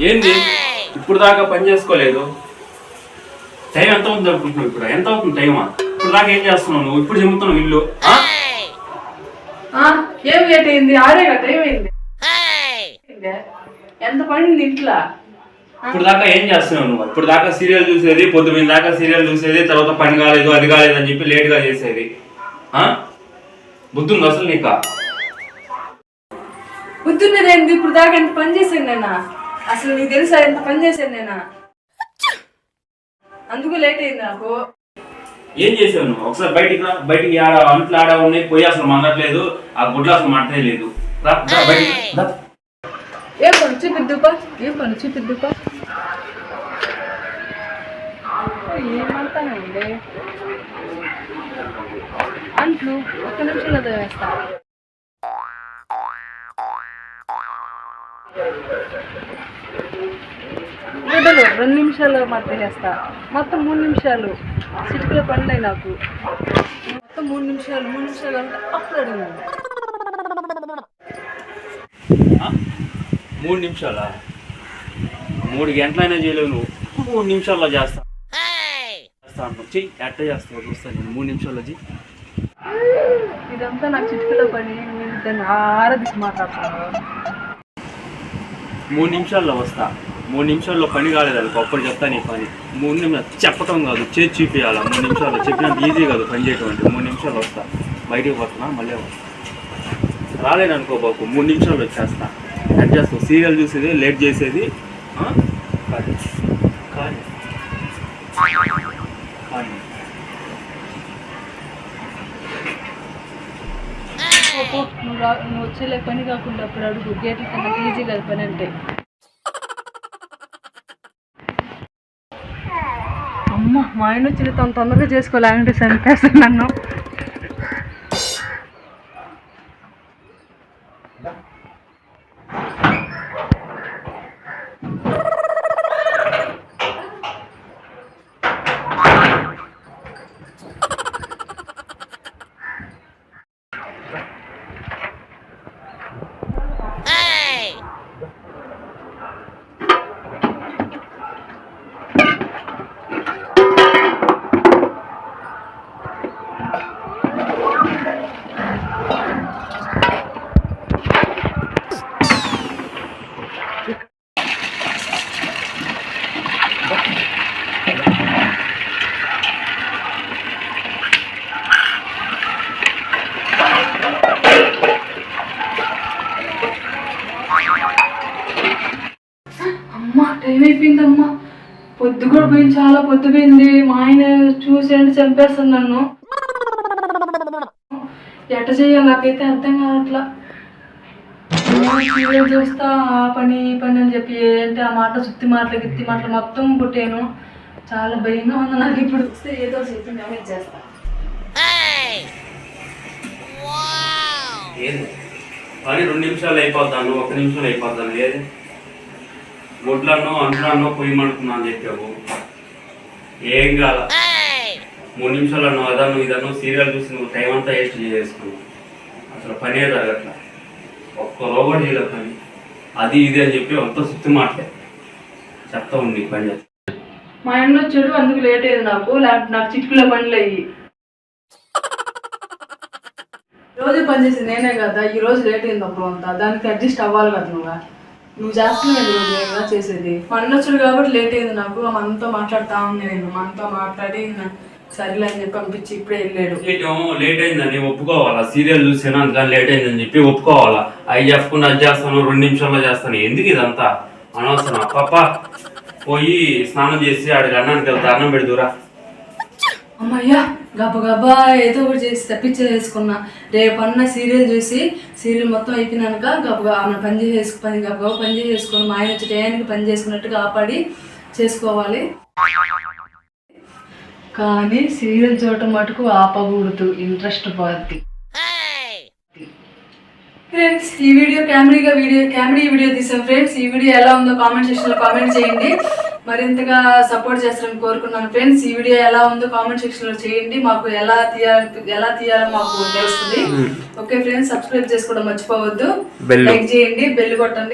ఏంది ఇప్పుడు దాకా పని చేసుకోలేదు? టైం ఎంత అవుతుంది అనుకుంటున్నావు? ఇప్పుడు ఎంత అవుతుంది టైమా? ఇప్పుడు దాకా ఏం చేస్తున్నావు నువ్వు? ఇప్పుడు చెబుతున్నావు ఇల్లు ఏం లేట్ అయింది? ఆడేగా టైం అయింది. ఎంత పడింది ఇంట్లో? ఇప్పుడు దాకా ఏం చేస్తున్నావు నువ్వు? ఇప్పుడు దాకా సీరియల్ చూసేది, పొద్దున్న దాకా సీరియల్ చూసేది, తర్వాత పని కాలేదు అది కాలేదు అని చెప్పి లేట్ గా చేసేది. బుద్ధి ఉంది అసలు నీకా? బుద్ధుండేది. ఇప్పుడు దాకా ఎంత పని చేశాను నేనా? అసలు నీకు తెలుసా ఎంత పని చేశాను నేనా? అందుకు లేట్ అయింది నాకు. ఏం చేసావు నువ్వు? ఒకసారి బయటికి అంట్లు ఆడ ఉన్నాయి, పోయి అసలు మండట్లేదు, ఆ గుడ్లు అసలు మట్టనే లేదు. ఏం పని చూపిద్దుపా, ఏం పని చూపిద్దుపా. ఏమంటానే ఉండే అంట్లు ఒక్క నిమిషంలో వేస్తా. గుడ్డలు 2 నిమిషాలు మధ్య చేస్తా. మొత్తం 3 నిమిషాలు చిటికలో పడినాయి నాకు. మొత్తం 3 నిమిషాలు అంటే అప్పుడు అడిగినాను. 3 నిమిషాలా? 3 గంటలైనా చేయలేవు నువ్వు. 3 నిమిషాల్లో చేస్తా చెయ్యి. ఎట్ట చేస్తావు చూస్తాను నేను. 3 నిమిషాల్లో చెయ్యి. ఇదంతా నాకు చిటికలో పని. నేను ఆరాధించి మాట్లాడుతున్నాను. 3 నిమిషాల్లో వస్తా. 3 నిమిషాల్లో పని కాలేదనుకో అప్పుడు చెప్తా నీ పని. 3 నిమిషాలు చెప్పటం కాదు, చేసి చూపించాలా. 3 నిమిషాల్లో చెప్పినంత ఈజీ కాదు పని చేయటం అంటే. 3 నిమిషాలు వస్తా. బయటికి పోతున్నా, మళ్ళీ వస్తా. రాలేదనుకో బాబు 3 నిమిషాల్లో వచ్చేస్తా. కట్ చేస్తావు. సీరియల్ చూసేది, లేట్ చేసేది. కానీ నువ్వు వచ్చేలే పని కాకుండా అప్పుడు అడుగు. గేట్ల కన్నా ఈజీ కదా పని అంటే. అమ్మ మా ఆయన వచ్చి తను తొందరగా చేసుకోలేదంటే చంపేస్తాను నన్ను. అమ్మా టైం అయిపోయిందమ్మా. పొద్దు కూడా పోయింది, చాలా పొద్దు పోయింది. మా ఆయన చూసేయండి చంపేస్తాను నన్ను. ఎట్ట చేయాలి నాకైతే అర్థం కావట్లా. సీరియల్ చూస్తా ఆ పని ఈ పని అని చెప్పి ఏంటి ఆ మాట సుత్తి మాటలు గిత్తి మాటలు మొత్తం పుట్టాను. చాలా భయంగా ఉంది నాకు. ఇప్పుడు ఏదో చేసి మేనేజ్ చేస్తా. పని 2 నిమిషాలు అయిపోతాను, 1 నిమిషంలో అయిపోతాను. లేదు గుడ్లన్నో అంటున్నానో పొయ్యి మడుతున్నా అని చెప్పావు. ఏం కాల 3 నిమిషాలు అదన్ను ఇదన్ను సీరియల్ చూసి నువ్వు టైం అంతా వేస్ట్ చేసుకున్నావు. అసలు పనే జరగట్లా. ఒక్క రోబోట్ చేయలేదు పని. అది ఇది అని చెప్పి అంతా సుత్తి మాటలే చెప్తా ఉంది పని చేస్తా. మా ఆయన వచ్చాడు అందుకు లేట్ అయింది నాకు. లేకపోతే నాకు చిటికలో పనులు అయ్యి రోజు పని చేసింది నేనే కదా. ఈ రోజు లేట్ అయింది అప్పుడు అంతా. దానికి అడ్జస్ట్ అవ్వాలి కదా నువ్వు చేస్తున్నావు కదా చేసేది. మా అన్న వచ్చాడు కాబట్టి లేట్ అయింది నాకు. మనతో మాట్లాడుతా ఉంది. నేను మనతో మాట్లాడి సరేలే అని చెప్పి పంపించి ఇప్పుడే వెళ్ళాడు. లేట్ అయిందని ఒప్పుకోవాలా? సీరియల్ చూసాను అందుకని లేట్ అయిందని చెప్పి ఒప్పుకోవాలా? అవి చెప్పకుండా అది చేస్తాను 2 నిమిషాల్లో చేస్తాను. ఎందుకు ఇదంతా అనవసరం? పాప పోయి స్నానం చేసి ఆడికి అన్నానికి వెళ్తా. అన్నం పెడుదురా. అమ్మయ్యా గబగబా ఏదో ఒకటి చేసి తప్పించేసుకున్నా. రేపన్న సీరియల్ చూసి సీరియల్ మొత్తం అయిపోయినాక గబగబా ఆమె గబగబా పని చేసేసుకొని మా ఆయన వచ్చి టయానికి పని చేసుకున్నట్టుగా కాపాడి చేసుకోవాలి. కానీ సీరియల్ చూడటం మటుకు ఆపకూడదు. ఇంట్రెస్ట్ పోద్ది. ఫ్రెండ్స్ ఈ వీడియో కామెడీ వీడియో తీసాం ఫ్రెండ్స్. ఈ వీడియో ఎలా ఉందో కామెంట్ సెక్షన్లో కామెంట్ చేయండి. మరింతగా సపోర్ట్ చేస్తారని కోరుకున్నాను ఫ్రెండ్స్. ఈ వీడియో ఎలా ఉందో కామెంట్ సెక్షన్లో చేయండి. మాకు ఎలా తీయాలో మాకు తెలుస్తుంది. ఓకే ఫ్రెండ్స్, సబ్స్క్రైబ్ చేసుకోవడం మర్చిపోవద్దు. లైక్ చేయండి, బెల్ కొట్టండి.